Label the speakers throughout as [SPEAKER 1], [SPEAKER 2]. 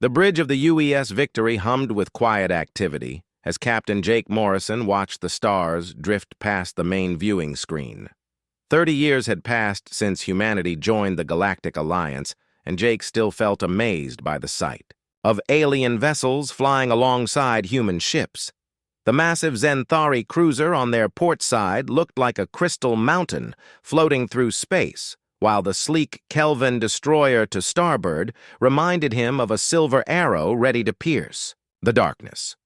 [SPEAKER 1] The bridge of the UES Victory hummed with quiet activity as Captain Jake Morrison watched the stars drift past the main viewing screen. 30 years had passed since humanity joined the Galactic Alliance, and Jake still felt amazed by the sight of alien vessels flying alongside human ships. The massive Zenthari cruiser on their port side looked like a crystal mountain floating through space, while the sleek Kelvin destroyer to starboard reminded him of a silver arrow ready to pierce the darkness.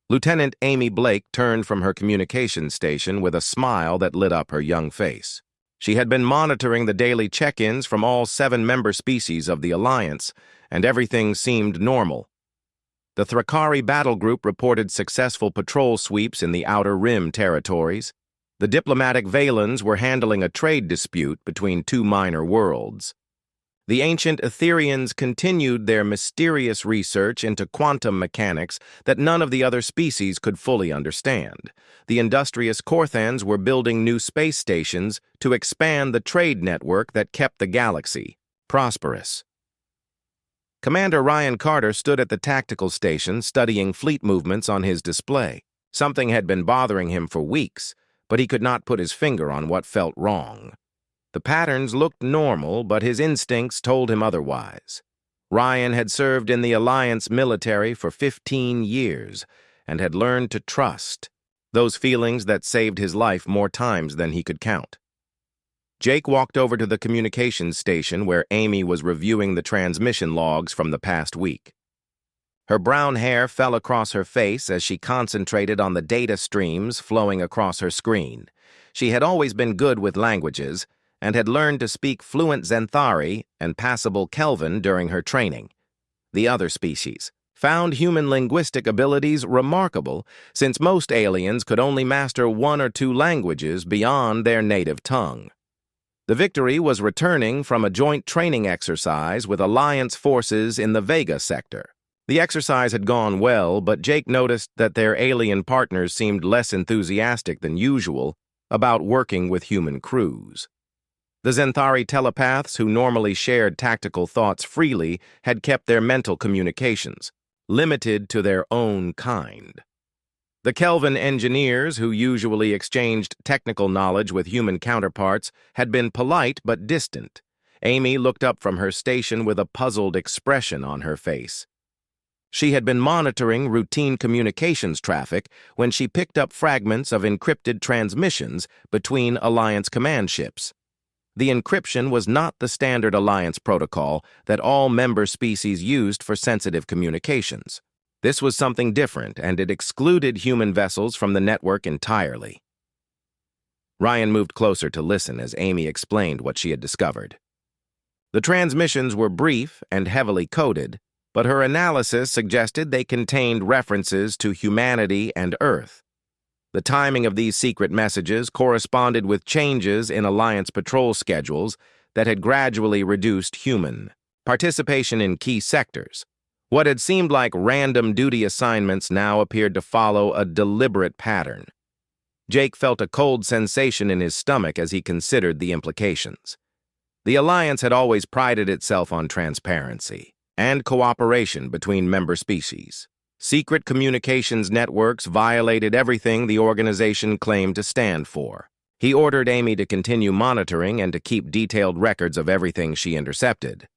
[SPEAKER 1] Lieutenant Amy Blake turned from her communications station with a smile that lit up her young face. She had been monitoring the daily check-ins from all 7 member species of the Alliance, and everything seemed normal. The Thrakari battle group reported successful patrol sweeps in the Outer Rim territories. The diplomatic Valens were handling a trade dispute between 2 minor worlds. The ancient Etherians continued their mysterious research into quantum mechanics that none of the other species could fully understand. The industrious Korthans were building new space stations to expand the trade network that kept the galaxy prosperous. Commander Ryan Carter stood at the tactical station studying fleet movements on his display. Something had been bothering him for weeks, but he could not put his finger on what felt wrong. The patterns looked normal, but his instincts told him otherwise. Ryan had served in the Alliance military for 15 years and had learned to trust, those feelings that saved his life more times than he could count. Jake walked over to the communications station where Amy was reviewing the transmission logs from the past week. Her brown hair fell across her face as she concentrated on the data streams flowing across her screen. She had always been good with languages and had learned to speak fluent Zenthari and passable Kelvin during her training. The other species found human linguistic abilities remarkable, since most aliens could only master 1 or 2 languages beyond their native tongue. The Victory was returning from a joint training exercise with Alliance forces in the Vega sector. The exercise had gone well, but Jake noticed that their alien partners seemed less enthusiastic than usual about working with human crews. The Zenthari telepaths, who normally shared tactical thoughts freely, had kept their mental communications limited to their own kind. The Kelvin engineers, who usually exchanged technical knowledge with human counterparts, had been polite but distant. Amy looked up from her station with a puzzled expression on her face. She had been monitoring routine communications traffic when she picked up fragments of encrypted transmissions between Alliance command ships. The encryption was not the standard Alliance protocol that all member species used for sensitive communications. This was something different, and it excluded human vessels from the network entirely. Ryan moved closer to listen as Amy explained what she had discovered. The transmissions were brief and heavily coded, but her analysis suggested they contained references to humanity and Earth. The timing of these secret messages corresponded with changes in Alliance patrol schedules that had gradually reduced human participation in key sectors. What had seemed like random duty assignments now appeared to follow a deliberate pattern. Jake felt a cold sensation in his stomach as he considered the implications. The Alliance had always prided itself on transparency and cooperation between member species. Secret communications networks violated everything the organization claimed to stand for. He ordered Amy to continue monitoring and to keep detailed records of everything she intercepted.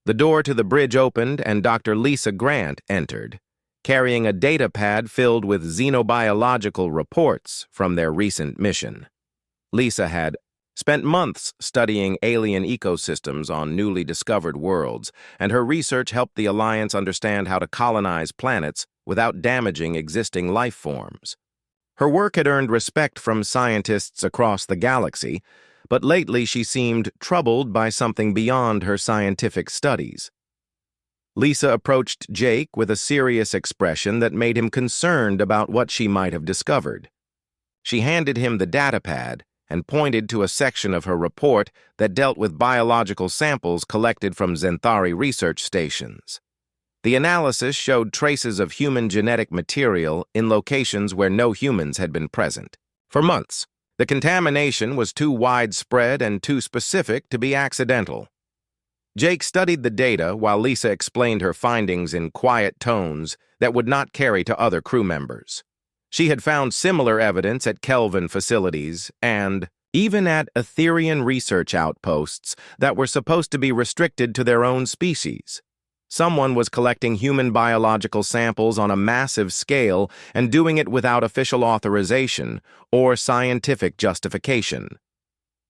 [SPEAKER 1] The door to the bridge opened and Dr. Lisa Grant entered, carrying a data pad filled with xenobiological reports from their recent mission. Lisa had spent months studying alien ecosystems on newly discovered worlds, and her research helped the Alliance understand how to colonize planets without damaging existing life forms. Her work had earned respect from scientists across the galaxy, but lately she seemed troubled by something beyond her scientific studies. Lisa approached Jake with a serious expression that made him concerned about what she might have discovered. She handed him the datapad and pointed to a section of her report that dealt with biological samples collected from Zenthari research stations. The analysis showed traces of human genetic material in locations where no humans had been present. For months, the contamination was too widespread and too specific to be accidental. Jake studied the data while Lisa explained her findings in quiet tones that would not carry to other crew members. She had found similar evidence at Kelvin facilities and even at Etherian research outposts that were supposed to be restricted to their own species. Someone was collecting human biological samples on a massive scale and doing it without official authorization or scientific justification.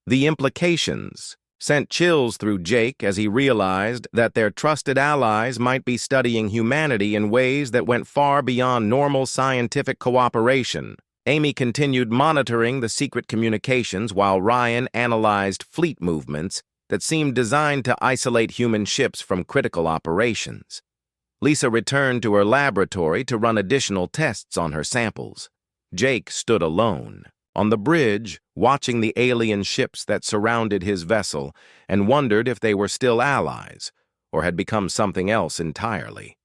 [SPEAKER 1] The implications sent chills through Jake as he realized that their trusted allies might be studying humanity in ways that went far beyond normal scientific cooperation. Amy continued monitoring the secret communications while Ryan analyzed fleet movements that seemed designed to isolate human ships from critical operations. Lisa returned to her laboratory to run additional tests on her samples. Jake stood alone on the bridge, watching the alien ships that surrounded his vessel, and wondered if they were still allies or had become something else entirely.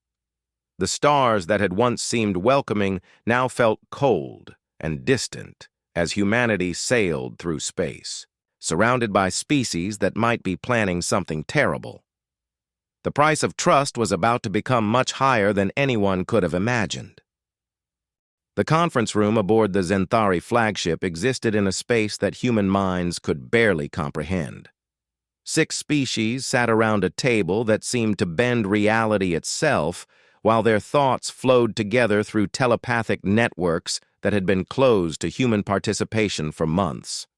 [SPEAKER 1] The stars that had once seemed welcoming now felt cold and distant as humanity sailed through space, surrounded by species that might be planning something terrible. The price of trust was about to become much higher than anyone could have imagined. The conference room aboard the Zenthari flagship existed in a space that human minds could barely comprehend. 6 species sat around a table that seemed to bend reality itself, while their thoughts flowed together through telepathic networks that had been closed to human participation for months.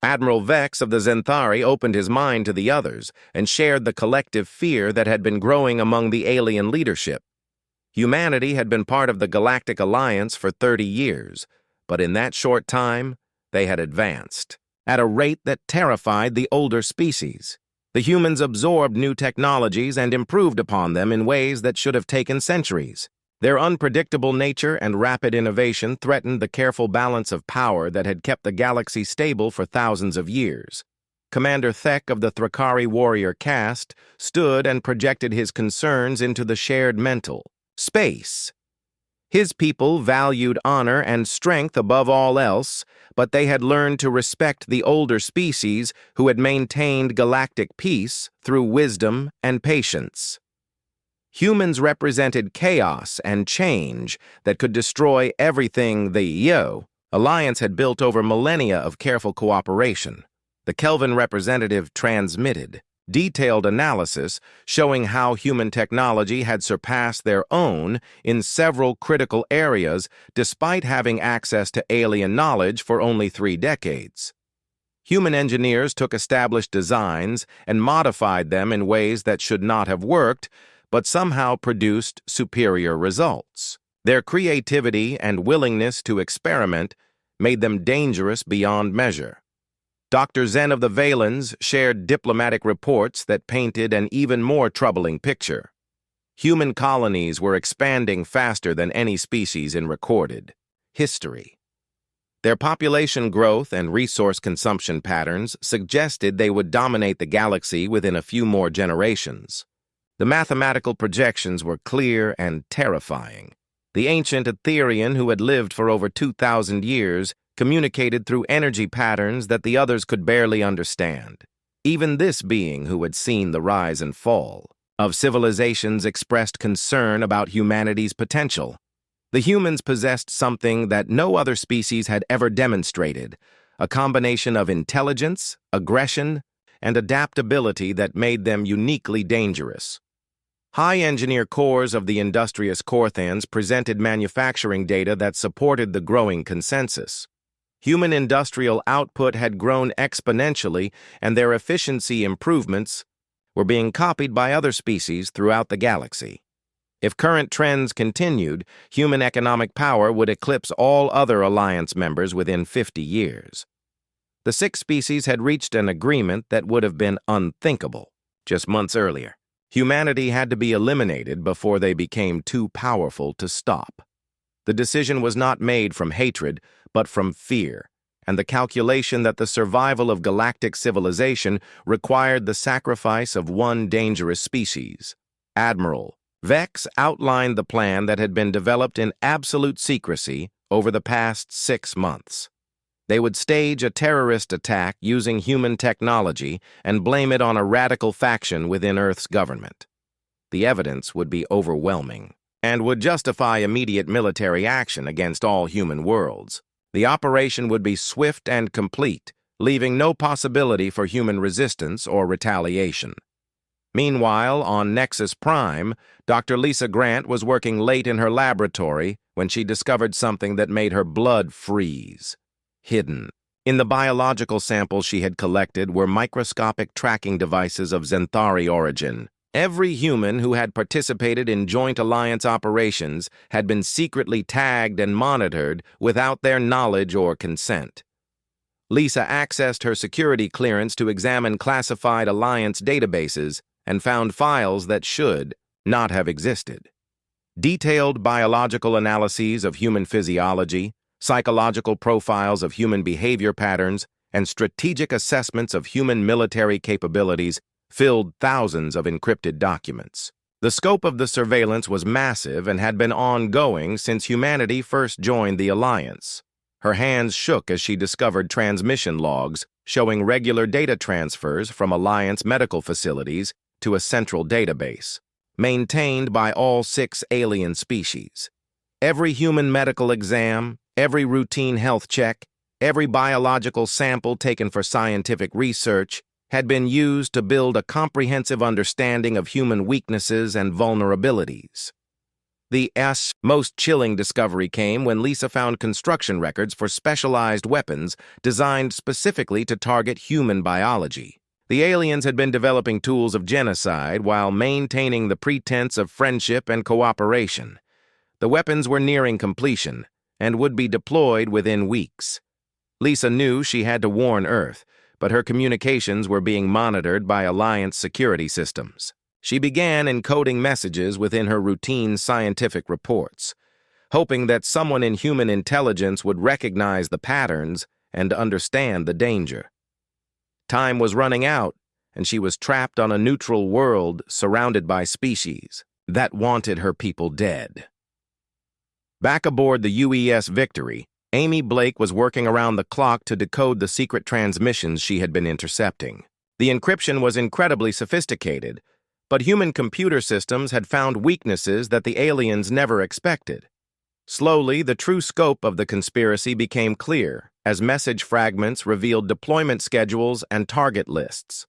[SPEAKER 1] Admiral Vex of the Zenthari opened his mind to the others and shared the collective fear that had been growing among the alien leadership. Humanity had been part of the Galactic Alliance for 30 years, but in that short time, they had advanced at a rate that terrified the older species. The humans absorbed new technologies and improved upon them in ways that should have taken centuries. Their unpredictable nature and rapid innovation threatened the careful balance of power that had kept the galaxy stable for thousands of years. Commander Thek of the Thrakari warrior caste stood and projected his concerns into the shared mental space. His people valued honor and strength above all else, but they had learned to respect the older species who had maintained galactic peace through wisdom and patience. Humans represented chaos and change that could destroy everything the Alliance had built over millennia of careful cooperation. The Kelvin representative transmitted detailed analysis showing how human technology had surpassed their own in several critical areas despite having access to alien knowledge for only 3 decades. Human engineers took established designs and modified them in ways that should not have worked, but somehow produced superior results. Their creativity and willingness to experiment made them dangerous beyond measure. Dr. Zen of the Valens shared diplomatic reports that painted an even more troubling picture. Human colonies were expanding faster than any species in recorded history. Their population growth and resource consumption patterns suggested they would dominate the galaxy within a few more generations. The mathematical projections were clear and terrifying. The ancient Etherian who had lived for over 2,000 years communicated through energy patterns that the others could barely understand. Even this being who had seen the rise and fall of civilizations expressed concern about humanity's potential. The humans possessed something that no other species had ever demonstrated, a combination of intelligence, aggression, and adaptability that made them uniquely dangerous. High engineer cores of the industrious Korthans presented manufacturing data that supported the growing consensus. Human industrial output had grown exponentially, and their efficiency improvements were being copied by other species throughout the galaxy. If current trends continued, human economic power would eclipse all other Alliance members within 50 years. The 6 species had reached an agreement that would have been unthinkable just months earlier. Humanity had to be eliminated before they became too powerful to stop. The decision was not made from hatred, but from fear, and the calculation that the survival of galactic civilization required the sacrifice of one dangerous species. Admiral Vex outlined the plan that had been developed in absolute secrecy over the past 6 months. They would stage a terrorist attack using human technology and blame it on a radical faction within Earth's government. The evidence would be overwhelming and would justify immediate military action against all human worlds. The operation would be swift and complete, leaving no possibility for human resistance or retaliation. Meanwhile, on Nexus Prime, Dr. Lisa Grant was working late in her laboratory when she discovered something that made her blood freeze. Hidden. In the biological samples she had collected were microscopic tracking devices of Xanthari origin. Every human who had participated in Joint Alliance operations had been secretly tagged and monitored without their knowledge or consent. Lisa accessed her security clearance to examine classified Alliance databases and found files that should not have existed. Detailed biological analyses of human physiology, psychological profiles of human behavior patterns, and strategic assessments of human military capabilities filled thousands of encrypted documents. The scope of the surveillance was massive and had been ongoing since humanity first joined the Alliance. Her hands shook as she discovered transmission logs showing regular data transfers from Alliance medical facilities to a central database, maintained by all 6 alien species. Every human medical exam, every routine health check, every biological sample taken for scientific research had been used to build a comprehensive understanding of human weaknesses and vulnerabilities. The most chilling discovery came when Lisa found construction records for specialized weapons designed specifically to target human biology. The aliens had been developing tools of genocide while maintaining the pretense of friendship and cooperation. The weapons were nearing completion and would be deployed within weeks. Lisa knew she had to warn Earth, but her communications were being monitored by Alliance security systems. She began encoding messages within her routine scientific reports, hoping that someone in human intelligence would recognize the patterns and understand the danger. Time was running out, and she was trapped on a neutral world surrounded by species that wanted her people dead. Back aboard the UES Victory, Amy Blake was working around the clock to decode the secret transmissions she had been intercepting. The encryption was incredibly sophisticated, but human computer systems had found weaknesses that the aliens never expected. Slowly, the true scope of the conspiracy became clear as message fragments revealed deployment schedules and target lists.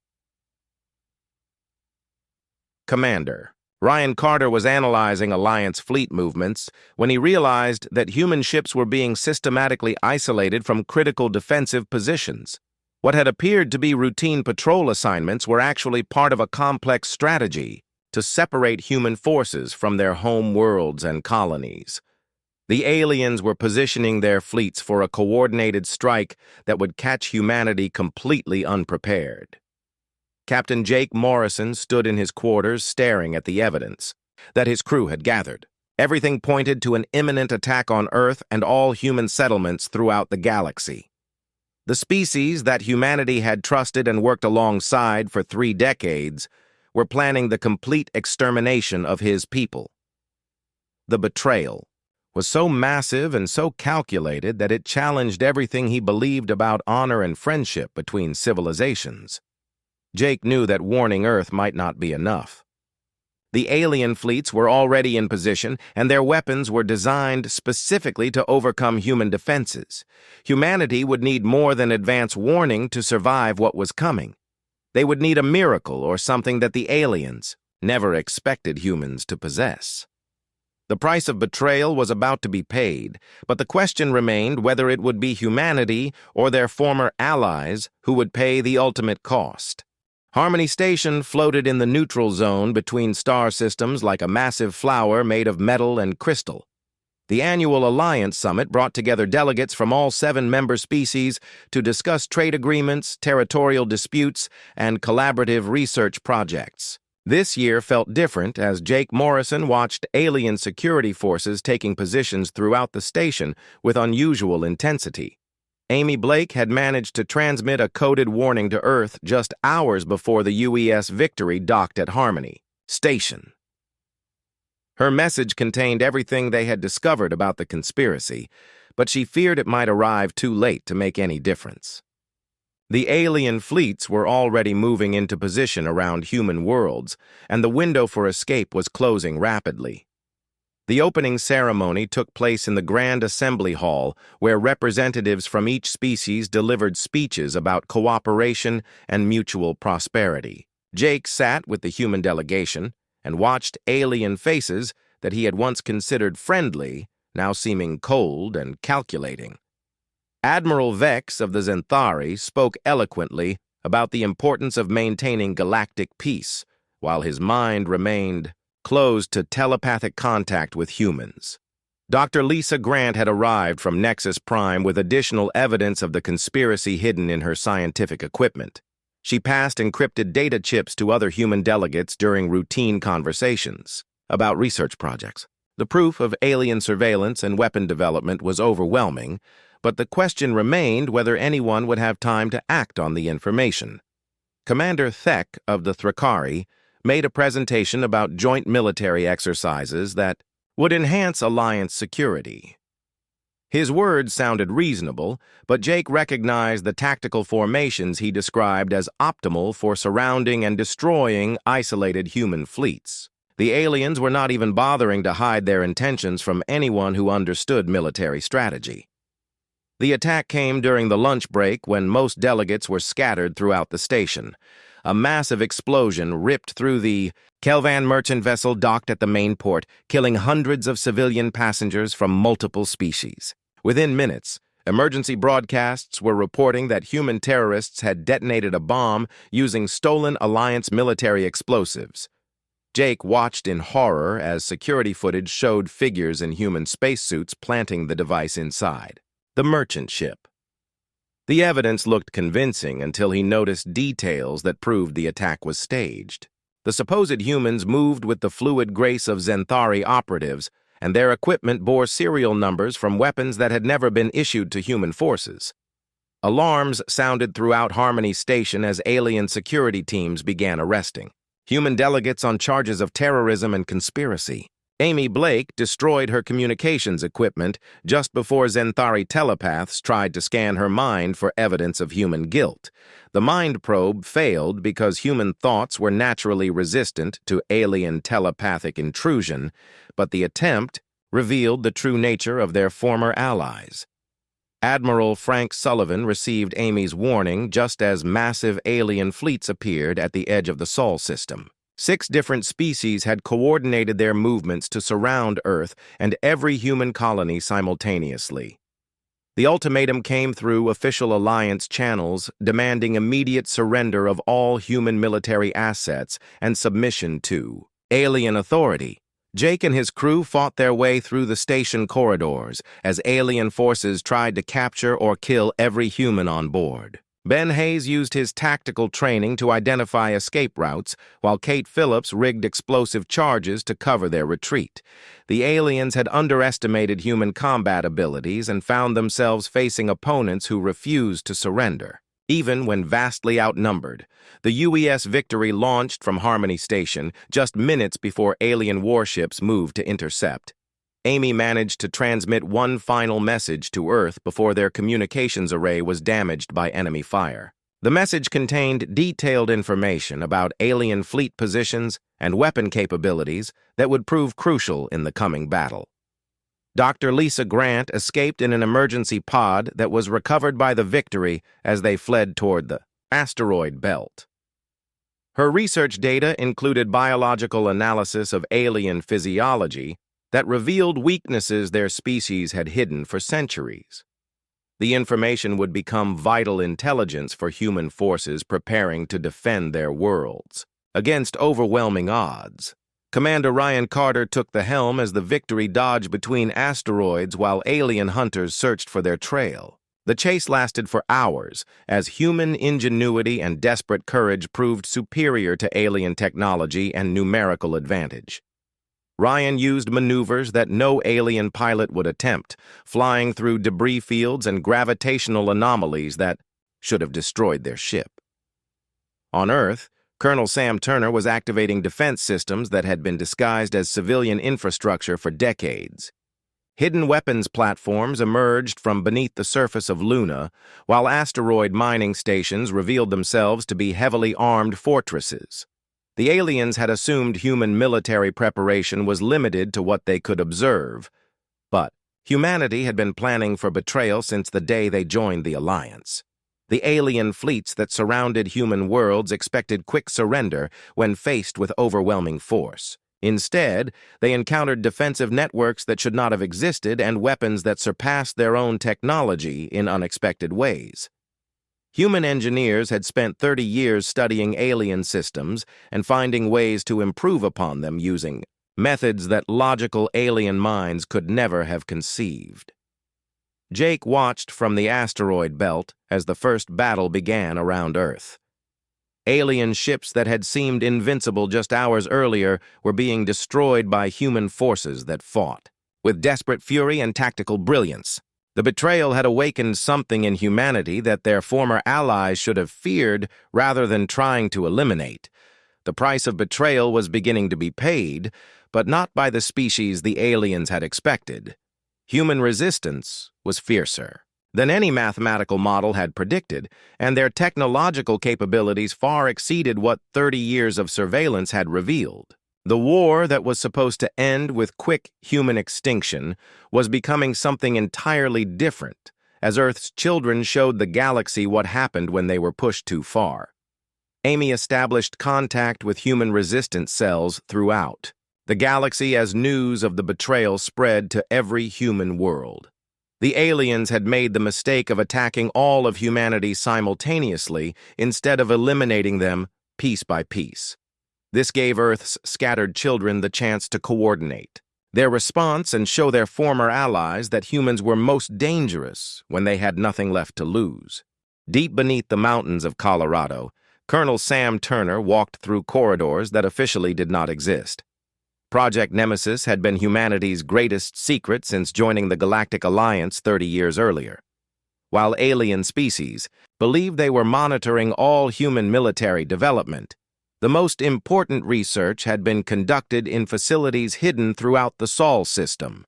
[SPEAKER 1] Commander. Ryan Carter was analyzing Alliance fleet movements when he realized that human ships were being systematically isolated from critical defensive positions. What had appeared to be routine patrol assignments were actually part of a complex strategy to separate human forces from their home worlds and colonies. The aliens were positioning their fleets for a coordinated strike that would catch humanity completely unprepared. Captain Jake Morrison stood in his quarters staring at the evidence that his crew had gathered. Everything pointed to an imminent attack on Earth and all human settlements throughout the galaxy. The species that humanity had trusted and worked alongside for 3 decades were planning the complete extermination of his people. The betrayal was so massive and so calculated that it challenged everything he believed about honor and friendship between civilizations. Jake knew that warning Earth might not be enough. The alien fleets were already in position, and their weapons were designed specifically to overcome human defenses. Humanity would need more than advance warning to survive what was coming. They would need a miracle or something that the aliens never expected humans to possess. The price of betrayal was about to be paid, but the question remained whether it would be humanity or their former allies who would pay the ultimate cost. Harmony Station floated in the neutral zone between star systems like a massive flower made of metal and crystal. The annual Alliance Summit brought together delegates from all 7 member species to discuss trade agreements, territorial disputes, and collaborative research projects. This year felt different as Jake Morrison watched alien security forces taking positions throughout the station with unusual intensity. Amy Blake had managed to transmit a coded warning to Earth just hours before the UES Victory docked at Harmony Station. Her message contained everything they had discovered about the conspiracy, but she feared it might arrive too late to make any difference. The alien fleets were already moving into position around human worlds, and the window for escape was closing rapidly. The opening ceremony took place in the Grand Assembly Hall, where representatives from each species delivered speeches about cooperation and mutual prosperity. Jake sat with the human delegation and watched alien faces that he had once considered friendly, now seeming cold and calculating. Admiral Vex of the Zenthari spoke eloquently about the importance of maintaining galactic peace, while his mind remained closed to telepathic contact with humans. Dr. Lisa Grant had arrived from Nexus Prime with additional evidence of the conspiracy hidden in her scientific equipment. She passed encrypted data chips to other human delegates during routine conversations about research projects. The proof of alien surveillance and weapon development was overwhelming, but the question remained whether anyone would have time to act on the information. Commander Thek of the Thrakari made a presentation about joint military exercises that would enhance Alliance security. His words sounded reasonable, but Jake recognized the tactical formations he described as optimal for surrounding and destroying isolated human fleets. The aliens were not even bothering to hide their intentions from anyone who understood military strategy. The attack came during the lunch break when most delegates were scattered throughout the station. A massive explosion ripped through the Kelvan merchant vessel docked at the main port, killing hundreds of civilian passengers from multiple species. Within minutes, emergency broadcasts were reporting that human terrorists had detonated a bomb using stolen Alliance military explosives. Jake watched in horror as security footage showed figures in human spacesuits planting the device inside the merchant ship. The evidence looked convincing until he noticed details that proved the attack was staged. The supposed humans moved with the fluid grace of Zenthari operatives, and their equipment bore serial numbers from weapons that had never been issued to human forces. Alarms sounded throughout Harmony Station as alien security teams began arresting human delegates on charges of terrorism and conspiracy. Amy Blake destroyed her communications equipment just before Zenthari telepaths tried to scan her mind for evidence of human guilt. The mind probe failed because human thoughts were naturally resistant to alien telepathic intrusion, but the attempt revealed the true nature of their former allies. Admiral Frank Sullivan received Amy's warning just as massive alien fleets appeared at the edge of the Sol system. 6 different species had coordinated their movements to surround Earth and every human colony simultaneously. The ultimatum came through official Alliance channels demanding immediate surrender of all human military assets and submission to alien authority. Jake and his crew fought their way through the station corridors as alien forces tried to capture or kill every human on board. Ben Hayes used his tactical training to identify escape routes, while Kate Phillips rigged explosive charges to cover their retreat. The aliens had underestimated human combat abilities and found themselves facing opponents who refused to surrender. Even when vastly outnumbered, the UES Victory launched from Harmony Station just minutes before alien warships moved to intercept. Amy managed to transmit one final message to Earth before their communications array was damaged by enemy fire. The message contained detailed information about alien fleet positions and weapon capabilities that would prove crucial in the coming battle. Dr. Lisa Grant escaped in an emergency pod that was recovered by the Victory as they fled toward the asteroid belt. Her research data included biological analysis of alien physiology that revealed weaknesses their species had hidden for centuries. The information would become vital intelligence for human forces preparing to defend their worlds. Against overwhelming odds, Commander Ryan Carter took the helm as the Victory dodged between asteroids while alien hunters searched for their trail. The chase lasted for hours as human ingenuity and desperate courage proved superior to alien technology and numerical advantage. Ryan used maneuvers that no alien pilot would attempt, flying through debris fields and gravitational anomalies that should have destroyed their ship. On Earth, Colonel Sam Turner was activating defense systems that had been disguised as civilian infrastructure for decades. Hidden weapons platforms emerged from beneath the surface of Luna, while asteroid mining stations revealed themselves to be heavily armed fortresses. The aliens had assumed human military preparation was limited to what they could observe, but humanity had been planning for betrayal since the day they joined the Alliance. The alien fleets that surrounded human worlds expected quick surrender when faced with overwhelming force. Instead, they encountered defensive networks that should not have existed and weapons that surpassed their own technology in unexpected ways. Human engineers had spent 30 years studying alien systems and finding ways to improve upon them using methods that logical alien minds could never have conceived. Jake watched from the asteroid belt as the first battle began around Earth. Alien ships that had seemed invincible just hours earlier were being destroyed by human forces that fought. With desperate fury and tactical brilliance, the betrayal had awakened something in humanity that their former allies should have feared rather than trying to eliminate. The price of betrayal was beginning to be paid, but not by the species the aliens had expected. Human resistance was fiercer than any mathematical model had predicted, and their technological capabilities far exceeded what 30 years of surveillance had revealed. The war that was supposed to end with quick human extinction was becoming something entirely different, as Earth's children showed the galaxy what happened when they were pushed too far. Amy established contact with human resistance cells throughout the galaxy as news of the betrayal spread to every human world. The aliens had made the mistake of attacking all of humanity simultaneously instead of eliminating them piece by piece. This gave Earth's scattered children the chance to coordinate their response and show their former allies that humans were most dangerous when they had nothing left to lose. Deep beneath the mountains of Colorado, Colonel Sam Turner walked through corridors that officially did not exist. Project Nemesis had been humanity's greatest secret since joining the Galactic Alliance 30 years earlier. While alien species believed they were monitoring all human military development, the most important research had been conducted in facilities hidden throughout the Sol system.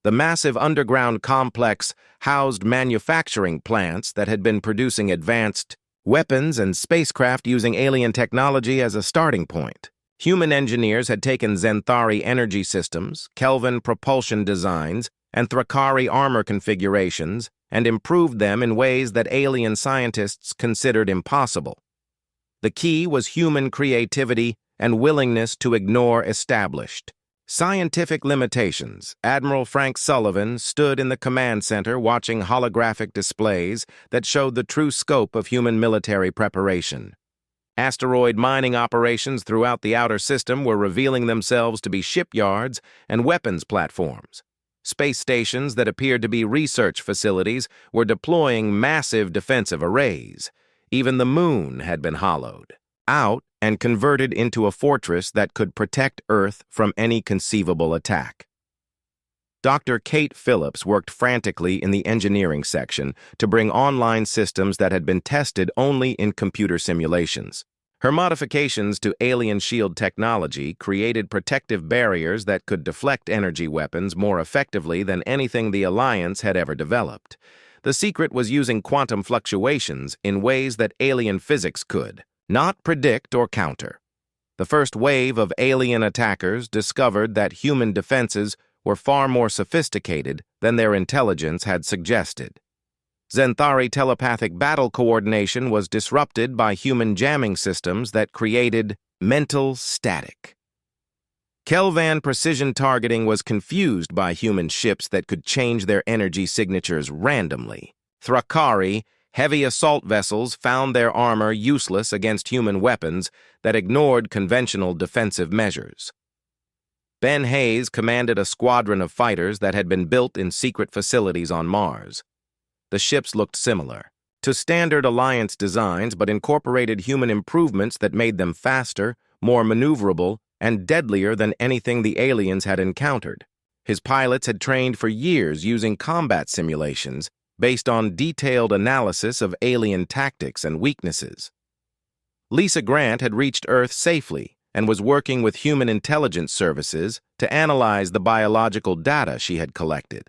[SPEAKER 1] The massive underground complex housed manufacturing plants that had been producing advanced weapons and spacecraft using alien technology as a starting point. Human engineers had taken Zenthari energy systems, Kelvin propulsion designs, and Thrakari armor configurations and improved them in ways that alien scientists considered impossible. The key was human creativity and willingness to ignore established scientific limitations. Admiral Frank Sullivan stood in the command center watching holographic displays that showed the true scope of human military preparation. Asteroid mining operations throughout the outer system were revealing themselves to be shipyards and weapons platforms. Space stations that appeared to be research facilities were deploying massive defensive arrays. Even the moon had been hollowed out and converted into a fortress that could protect Earth from any conceivable attack. Dr. Kate Phillips worked frantically in the engineering section to bring online systems that had been tested only in computer simulations. Her modifications to alien shield technology created protective barriers that could deflect energy weapons more effectively than anything the Alliance had ever developed. The secret was using quantum fluctuations in ways that alien physics could not predict or counter. The first wave of alien attackers discovered that human defenses were far more sophisticated than their intelligence had suggested. Zenthari telepathic battle coordination was disrupted by human jamming systems that created mental static. Kelvan precision targeting was confused by human ships that could change their energy signatures randomly. Thrakari, heavy assault vessels found their armor useless against human weapons that ignored conventional defensive measures. Ben Hayes commanded a squadron of fighters that had been built in secret facilities on Mars. The ships looked similar to standard Alliance designs but incorporated human improvements that made them faster, more maneuverable, and deadlier than anything the aliens had encountered. His pilots had trained for years using combat simulations based on detailed analysis of alien tactics and weaknesses. Lisa Grant had reached Earth safely, and was working with human intelligence services to analyze the biological data she had collected.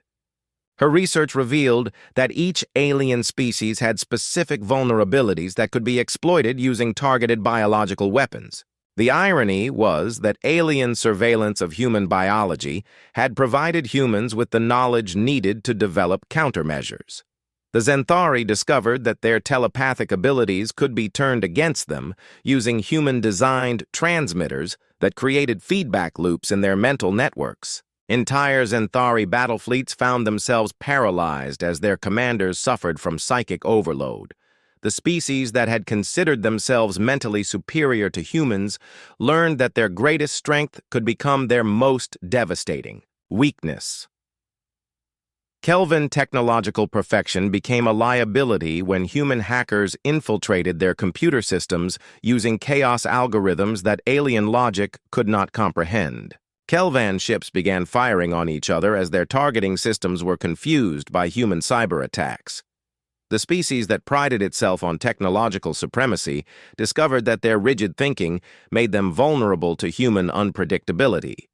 [SPEAKER 1] Her research revealed that each alien species had specific vulnerabilities that could be exploited using targeted biological weapons. The irony was that alien surveillance of human biology had provided humans with the knowledge needed to develop countermeasures. The Xanthari discovered that their telepathic abilities could be turned against them using human-designed transmitters that created feedback loops in their mental networks. Entire Xanthari battle fleets found themselves paralyzed as their commanders suffered from psychic overload. The species that had considered themselves mentally superior to humans learned that their greatest strength could become their most devastating weakness. Kelvin technological perfection became a liability when human hackers infiltrated their computer systems using chaos algorithms that alien logic could not comprehend. Kelvan ships began firing on each other as their targeting systems were confused by human cyber attacks. The species that prided itself on technological supremacy discovered that their rigid thinking made them vulnerable to human unpredictability.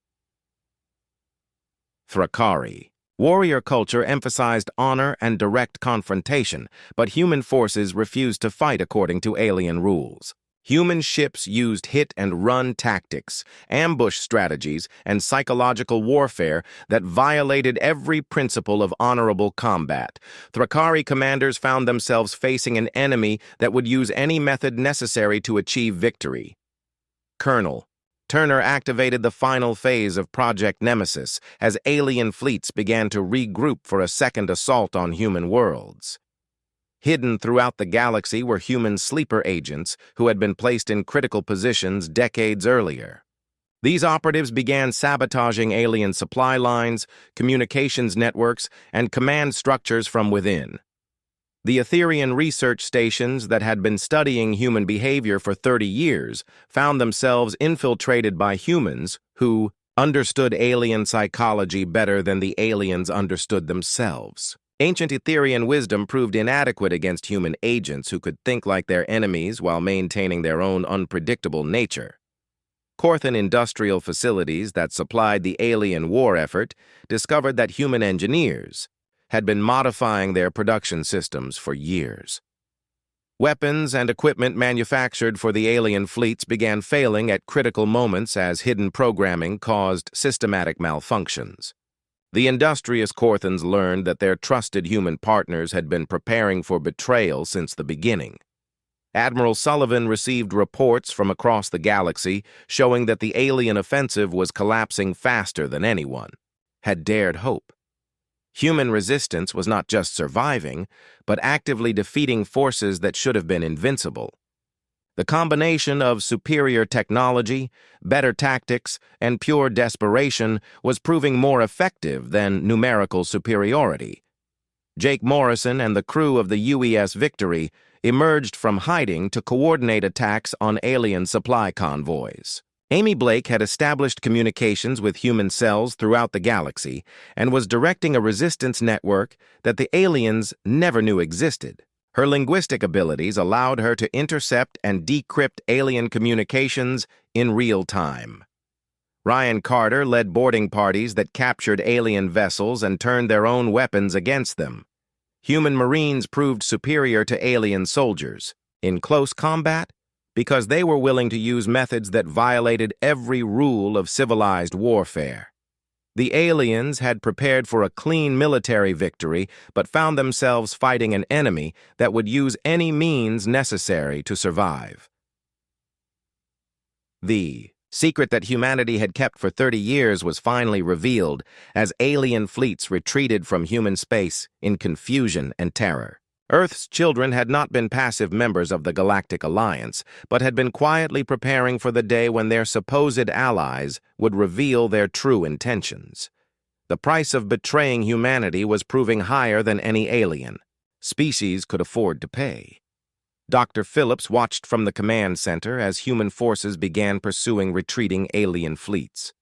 [SPEAKER 1] Thrakari. Warrior culture emphasized honor and direct confrontation, but human forces refused to fight according to alien rules. Human ships used hit-and-run tactics, ambush strategies, and psychological warfare that violated every principle of honorable combat. Thrakari commanders found themselves facing an enemy that would use any method necessary to achieve victory. Colonel Turner activated the final phase of Project Nemesis as alien fleets began to regroup for a second assault on human worlds. Hidden throughout the galaxy were human sleeper agents who had been placed in critical positions decades earlier. These operatives began sabotaging alien supply lines, communications networks, and command structures from within. The Etherian research stations that had been studying human behavior for 30 years found themselves infiltrated by humans who understood alien psychology better than the aliens understood themselves. Ancient Etherian wisdom proved inadequate against human agents who could think like their enemies while maintaining their own unpredictable nature. Korthan industrial facilities that supplied the alien war effort discovered that human engineers had been modifying their production systems for years. Weapons and equipment manufactured for the alien fleets began failing at critical moments as hidden programming caused systematic malfunctions. The industrious Korthans learned that their trusted human partners had been preparing for betrayal since the beginning. Admiral Sullivan received reports from across the galaxy showing that the alien offensive was collapsing faster than anyone had dared hope. Human resistance was not just surviving, but actively defeating forces that should have been invincible. The combination of superior technology, better tactics, and pure desperation was proving more effective than numerical superiority. Jake Morrison and the crew of the UES Victory emerged from hiding to coordinate attacks on alien supply convoys. Amy Blake had established communications with human cells throughout the galaxy and was directing a resistance network that the aliens never knew existed. Her linguistic abilities allowed her to intercept and decrypt alien communications in real time. Ryan Carter led boarding parties that captured alien vessels and turned their own weapons against them. Human Marines proved superior to alien soldiers in close combat because they were willing to use methods that violated every rule of civilized warfare. The aliens had prepared for a clean military victory, but found themselves fighting an enemy that would use any means necessary to survive. The secret that humanity had kept for 30 years was finally revealed as alien fleets retreated from human space in confusion and terror. Earth's children had not been passive members of the Galactic Alliance, but had been quietly preparing for the day when their supposed allies would reveal their true intentions. The price of betraying humanity was proving higher than any alien species could afford to pay. Dr. Phillips watched from the command center as human forces began pursuing retreating alien fleets.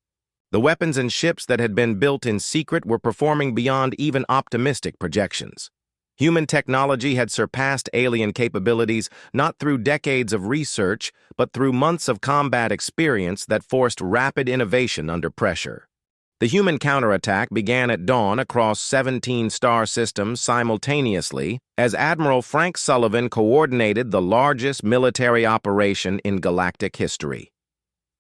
[SPEAKER 1] The weapons and ships that had been built in secret were performing beyond even optimistic projections. Human technology had surpassed alien capabilities not through decades of research, but through months of combat experience that forced rapid innovation under pressure. The human counterattack began at dawn across 17 star systems simultaneously as Admiral Frank Sullivan coordinated the largest military operation in galactic history.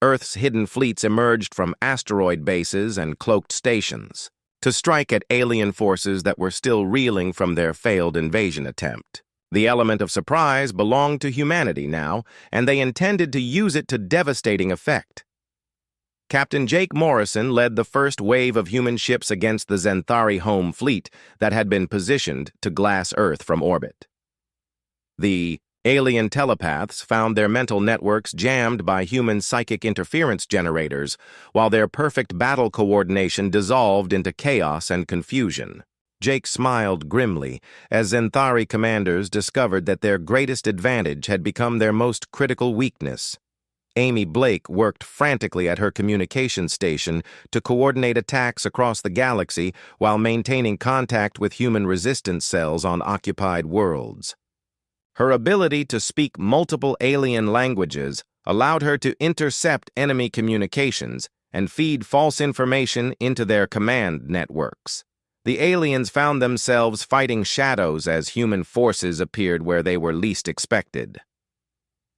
[SPEAKER 1] Earth's hidden fleets emerged from asteroid bases and cloaked stations to strike at alien forces that were still reeling from their failed invasion attempt. The element of surprise belonged to humanity now, and they intended to use it to devastating effect. Captain Jake Morrison led the first wave of human ships against the Zenthari home fleet that had been positioned to glass Earth from orbit. The alien telepaths found their mental networks jammed by human psychic interference generators, while their perfect battle coordination dissolved into chaos and confusion. Jake smiled grimly as Zenthari commanders discovered that their greatest advantage had become their most critical weakness. Amy Blake worked frantically at her communication station to coordinate attacks across the galaxy while maintaining contact with human resistance cells on occupied worlds. Her ability to speak multiple alien languages allowed her to intercept enemy communications and feed false information into their command networks. The aliens found themselves fighting shadows as human forces appeared where they were least expected.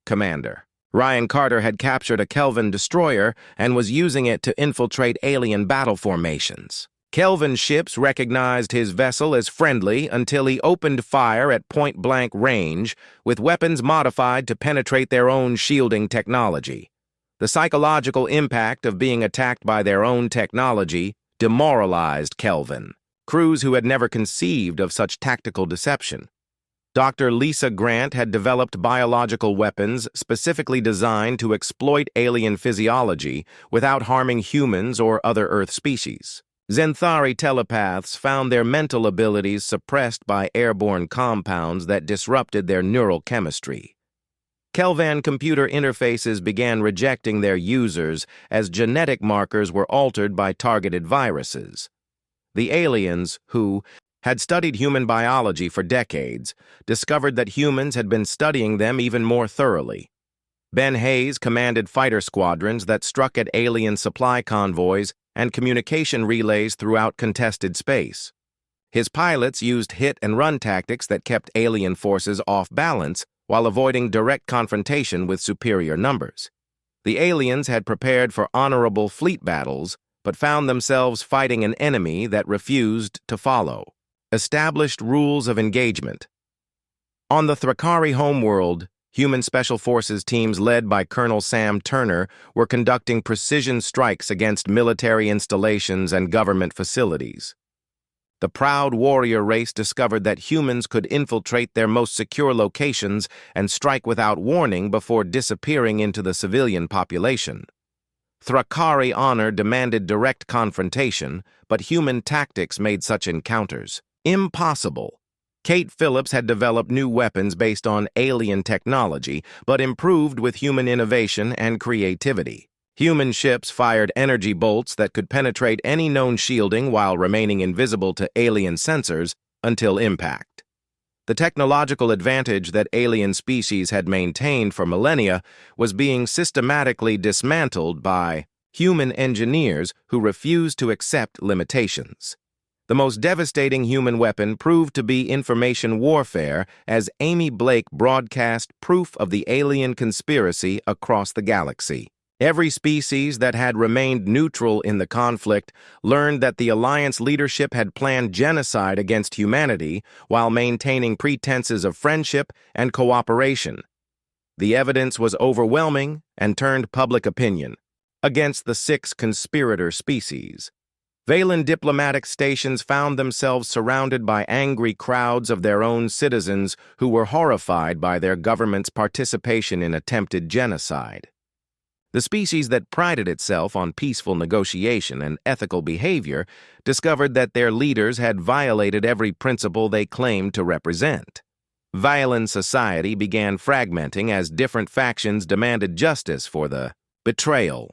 [SPEAKER 1] Commander. Ryan Carter had captured a Kelvin destroyer and was using it to infiltrate alien battle formations. Kelvin ships recognized his vessel as friendly until he opened fire at point-blank range, with weapons modified to penetrate their own shielding technology. The psychological impact of being attacked by their own technology demoralized Kelvin, crews who had never conceived of such tactical deception. Dr. Lisa Grant had developed biological weapons specifically designed to exploit alien physiology without harming humans or other Earth species. Zenthari telepaths found their mental abilities suppressed by airborne compounds that disrupted their neural chemistry. Kelvan computer interfaces began rejecting their users as genetic markers were altered by targeted viruses. The aliens, who had studied human biology for decades, discovered that humans had been studying them even more thoroughly. Ben Hayes commanded fighter squadrons that struck at alien supply convoys and communication relays throughout contested space. His pilots used hit-and-run tactics that kept alien forces off balance while avoiding direct confrontation with superior numbers. The aliens had prepared for honorable fleet battles, but found themselves fighting an enemy that refused to follow. Established rules of engagement. On the Thrakari homeworld, human special forces teams led by Colonel Sam Turner were conducting precision strikes against military installations and government facilities. The proud warrior race discovered that humans could infiltrate their most secure locations and strike without warning before disappearing into the civilian population. Thrakari honor demanded direct confrontation, but human tactics made such encounters impossible. Kate Phillips had developed new weapons based on alien technology, but improved with human innovation and creativity. Human ships fired energy bolts that could penetrate any known shielding while remaining invisible to alien sensors until impact. The technological advantage that alien species had maintained for millennia was being systematically dismantled by human engineers who refused to accept limitations. The most devastating human weapon proved to be information warfare as Amy Blake broadcast proof of the alien conspiracy across the galaxy. Every species that had remained neutral in the conflict learned that the Alliance leadership had planned genocide against humanity while maintaining pretenses of friendship and cooperation. The evidence was overwhelming and turned public opinion against the 6 conspirator species. Valen diplomatic stations found themselves surrounded by angry crowds of their own citizens who were horrified by their government's participation in attempted genocide. The species that prided itself on peaceful negotiation and ethical behavior discovered that their leaders had violated every principle they claimed to represent. Violent society began fragmenting as different factions demanded justice for the betrayal.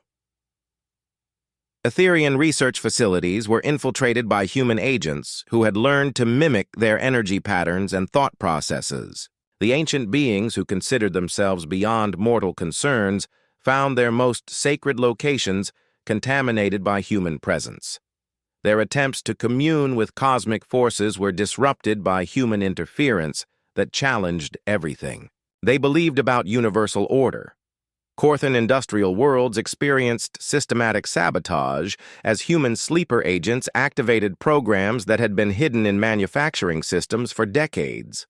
[SPEAKER 1] Etherian research facilities were infiltrated by human agents who had learned to mimic their energy patterns and thought processes. The ancient beings who considered themselves beyond mortal concerns found their most sacred locations contaminated by human presence. Their attempts to commune with cosmic forces were disrupted by human interference that challenged everything. They believed about universal order. Corthan industrial worlds experienced systematic sabotage as human sleeper agents activated programs that had been hidden in manufacturing systems for decades.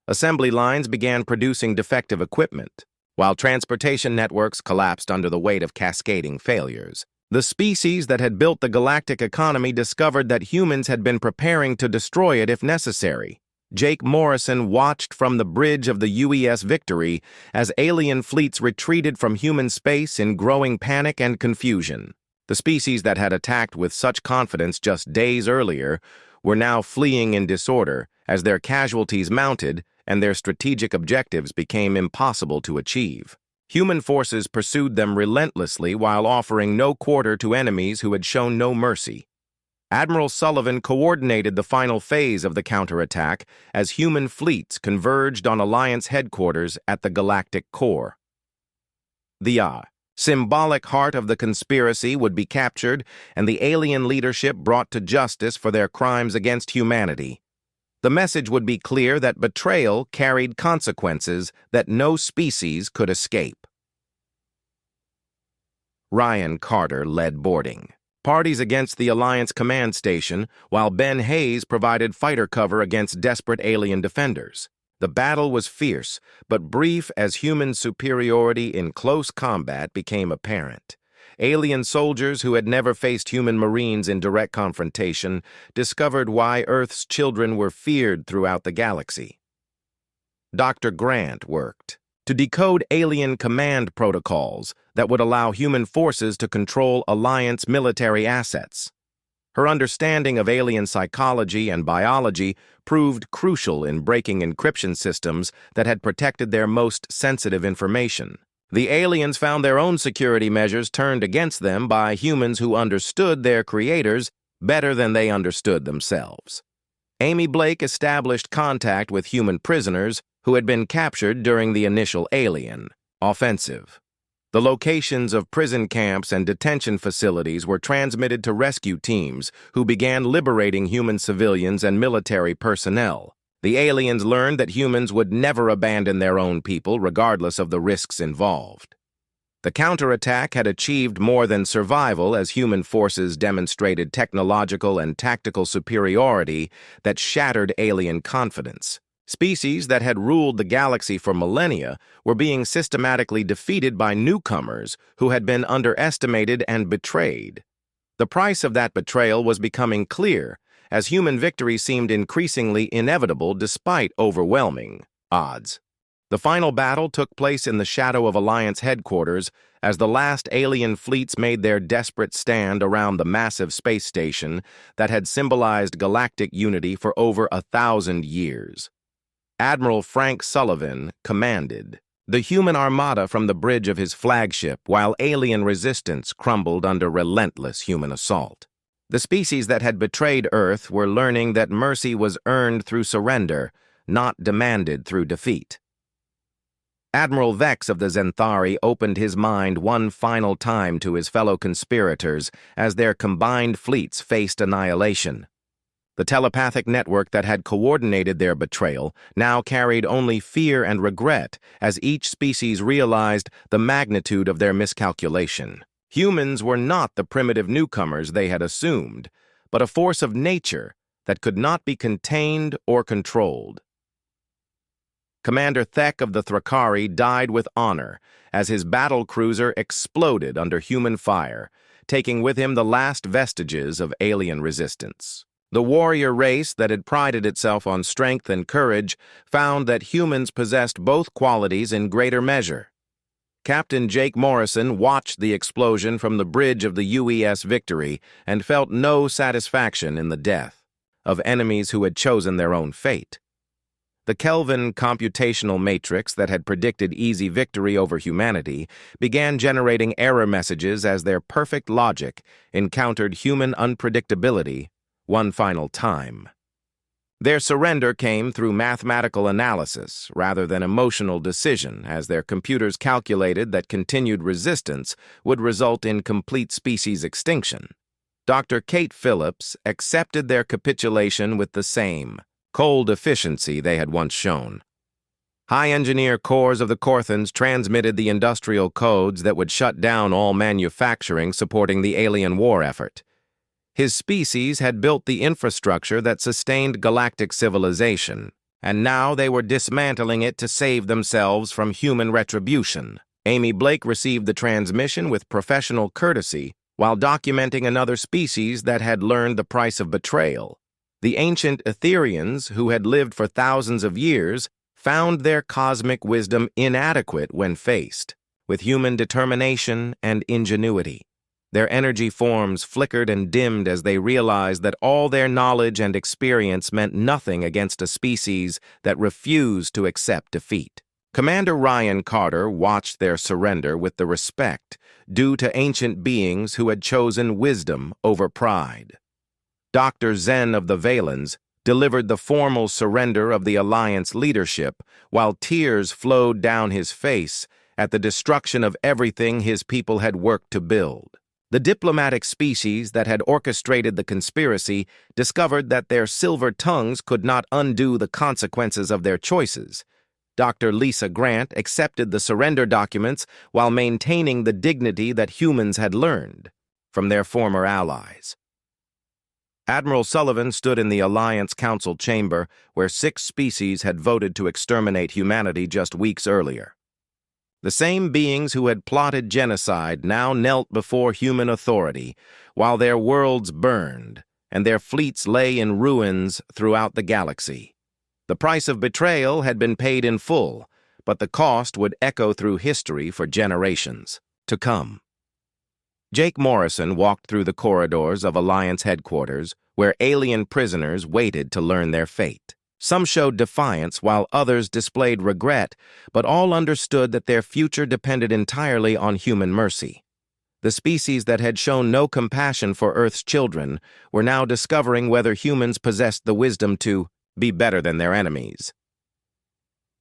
[SPEAKER 1] Assembly lines began producing defective equipment, while transportation networks collapsed under the weight of cascading failures. The species that had built the galactic economy discovered that humans had been preparing to destroy it if necessary. Jake Morrison watched from the bridge of the UES Victory as alien fleets retreated from human space in growing panic and confusion. The species that had attacked with such confidence just days earlier were now fleeing in disorder as their casualties mounted and their strategic objectives became impossible to achieve. Human forces pursued them relentlessly while offering no quarter to enemies who had shown no mercy. Admiral Sullivan coordinated the final phase of the counterattack as human fleets converged on Alliance headquarters at the galactic core. The symbolic heart of the conspiracy would be captured and the alien leadership brought to justice for their crimes against humanity. The message would be clear that betrayal carried consequences that no species could escape. Ryan Carter led boarding parties against the Alliance command station, while Ben Hayes provided fighter cover against desperate alien defenders. The battle was fierce, but brief as human superiority in close combat became apparent. Alien soldiers who had never faced human marines in direct confrontation discovered why Earth's children were feared throughout the galaxy. Dr. Grant worked to decode alien command protocols that would allow human forces to control Alliance military assets. Her understanding of alien psychology and biology proved crucial in breaking encryption systems that had protected their most sensitive information. The aliens found their own security measures turned against them by humans who understood their creators better than they understood themselves. Amy Blake established contact with human prisoners who had been captured during the initial alien offensive. The locations of prison camps and detention facilities were transmitted to rescue teams who began liberating human civilians and military personnel. The aliens learned that humans would never abandon their own people regardless of the risks involved. The counterattack had achieved more than survival as human forces demonstrated technological and tactical superiority that shattered alien confidence. Species that had ruled the galaxy for millennia were being systematically defeated by newcomers who had been underestimated and betrayed. The price of that betrayal was becoming clear as human victory seemed increasingly inevitable despite overwhelming odds. The final battle took place in the shadow of Alliance headquarters as the last alien fleets made their desperate stand around the massive space station that had symbolized galactic unity for over 1,000 years. Admiral Frank Sullivan commanded the human armada from the bridge of his flagship while alien resistance crumbled under relentless human assault. The species that had betrayed Earth were learning that mercy was earned through surrender, not demanded through defeat. Admiral Vex of the Zenthari opened his mind one final time to his fellow conspirators as their combined fleets faced annihilation. The telepathic network that had coordinated their betrayal now carried only fear and regret as each species realized the magnitude of their miscalculation. Humans were not the primitive newcomers they had assumed, but a force of nature that could not be contained or controlled. Commander Thek of the Thrakari died with honor as his battle cruiser exploded under human fire, taking with him the last vestiges of alien resistance. The warrior race that had prided itself on strength and courage found that humans possessed both qualities in greater measure. Captain Jake Morrison watched the explosion from the bridge of the UES Victory and felt no satisfaction in the death of enemies who had chosen their own fate. The Kelvin computational matrix that had predicted easy victory over humanity began generating error messages as their perfect logic encountered human unpredictability one final time. Their surrender came through mathematical analysis rather than emotional decision, as their computers calculated that continued resistance would result in complete species extinction. Dr. Kate Phillips accepted their capitulation with the same cold efficiency they had once shown. High-engineer cores of the Corthans transmitted the industrial codes that would shut down all manufacturing supporting the alien war effort. His species had built the infrastructure that sustained galactic civilization, and now they were dismantling it to save themselves from human retribution. Amy Blake received the transmission with professional courtesy while documenting another species that had learned the price of betrayal. The ancient Etherians, who had lived for thousands of years, found their cosmic wisdom inadequate when faced with human determination and ingenuity. Their energy forms flickered and dimmed as they realized that all their knowledge and experience meant nothing against a species that refused to accept defeat. Commander Ryan Carter watched their surrender with the respect due to ancient beings who had chosen wisdom over pride. Dr. Zen of the Valens delivered the formal surrender of the Alliance leadership, while tears flowed down his face at the destruction of everything his people had worked to build. The diplomatic species that had orchestrated the conspiracy discovered that their silver tongues could not undo the consequences of their choices. Dr. Lisa Grant accepted the surrender documents while maintaining the dignity that humans had learned from their former allies. Admiral Sullivan stood in the Alliance Council chamber where 6 species had voted to exterminate humanity just weeks earlier. The same beings who had plotted genocide now knelt before human authority, while their worlds burned and their fleets lay in ruins throughout the galaxy. The price of betrayal had been paid in full, but the cost would echo through history for generations to come. Jake Morrison walked through the corridors of Alliance headquarters, where alien prisoners waited to learn their fate. Some showed defiance, while others displayed regret, but all understood that their future depended entirely on human mercy. The species that had shown no compassion for Earth's children were now discovering whether humans possessed the wisdom to be better than their enemies.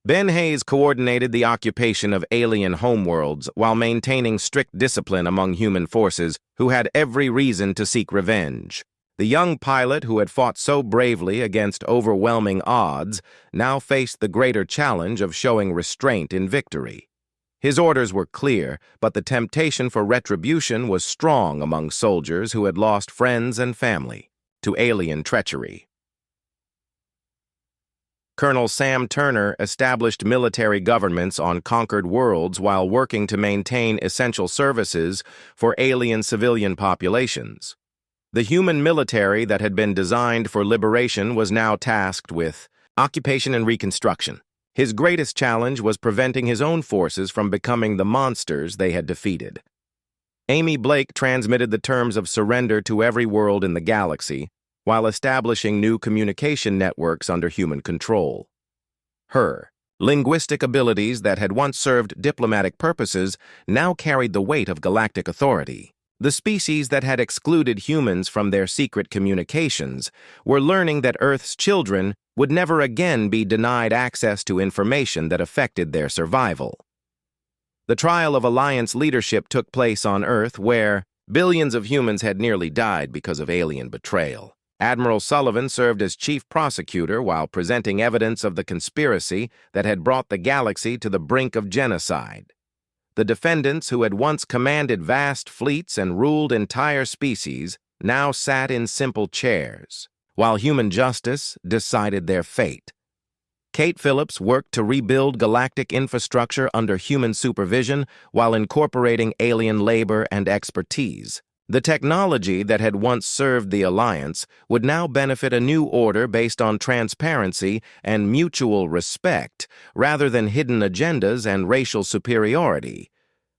[SPEAKER 1] Ben Hayes coordinated the occupation of alien homeworlds while maintaining strict discipline among human forces who had every reason to seek revenge. The young pilot who had fought so bravely against overwhelming odds now faced the greater challenge of showing restraint in victory. His orders were clear, but the temptation for retribution was strong among soldiers who had lost friends and family to alien treachery. Colonel Sam Turner established military governments on conquered worlds while working to maintain essential services for alien civilian populations. The human military that had been designed for liberation was now tasked with occupation and reconstruction. His greatest challenge was preventing his own forces from becoming the monsters they had defeated. Amy Blake transmitted the terms of surrender to every world in the galaxy, while establishing new communication networks under human control. Her linguistic abilities that had once served diplomatic purposes now carried the weight of galactic authority. The species that had excluded humans from their secret communications were learning that Earth's children would never again be denied access to information that affected their survival. The trial of Alliance leadership took place on Earth, where billions of humans had nearly died because of alien betrayal. Admiral Sullivan served as chief prosecutor while presenting evidence of the conspiracy that had brought the galaxy to the brink of genocide. The defendants, who had once commanded vast fleets and ruled entire species, now sat in simple chairs, while human justice decided their fate. Kate Phillips worked to rebuild galactic infrastructure under human supervision while incorporating alien labor and expertise. The technology that had once served the Alliance would now benefit a new order based on transparency and mutual respect, rather than hidden agendas and racial superiority.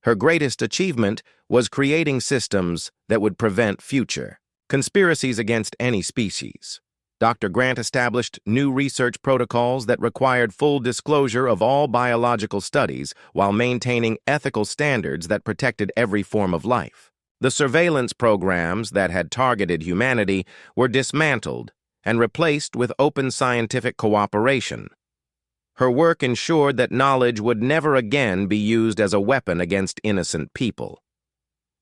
[SPEAKER 1] Her greatest achievement was creating systems that would prevent future conspiracies against any species. Dr. Grant established new research protocols that required full disclosure of all biological studies while maintaining ethical standards that protected every form of life. The surveillance programs that had targeted humanity were dismantled and replaced with open scientific cooperation. Her work ensured that knowledge would never again be used as a weapon against innocent people.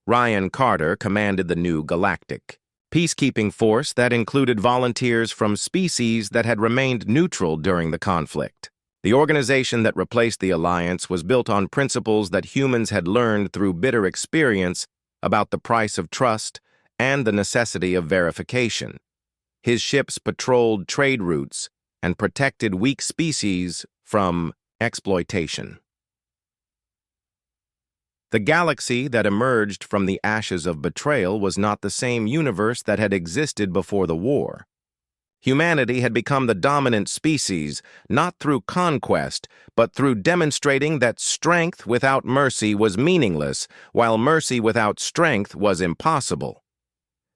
[SPEAKER 1] Ryan Carter commanded the new Galactic peacekeeping force that included volunteers from species that had remained neutral during the conflict. The organization that replaced the Alliance was built on principles that humans had learned through bitter experience about the price of trust and the necessity of verification. His ships patrolled trade routes and protected weak species from exploitation. The galaxy that emerged from the ashes of betrayal was not the same universe that had existed before the war. Humanity had become the dominant species, not through conquest, but through demonstrating that strength without mercy was meaningless, while mercy without strength was impossible.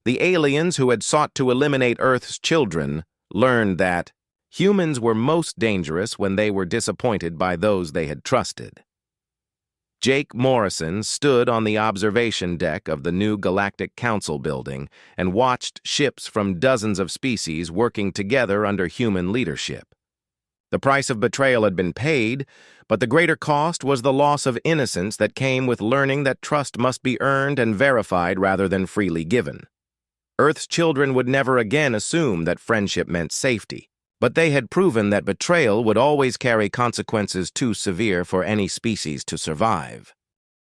[SPEAKER 1] The aliens who had sought to eliminate Earth's children learned that humans were most dangerous when they were disappointed by those they had trusted. Jake Morrison stood on the observation deck of the new Galactic Council building and watched ships from dozens of species working together under human leadership. The price of betrayal had been paid, but the greater cost was the loss of innocence that came with learning that trust must be earned and verified rather than freely given. Earth's children would never again assume that friendship meant safety, but they had proven that betrayal would always carry consequences too severe for any species to survive.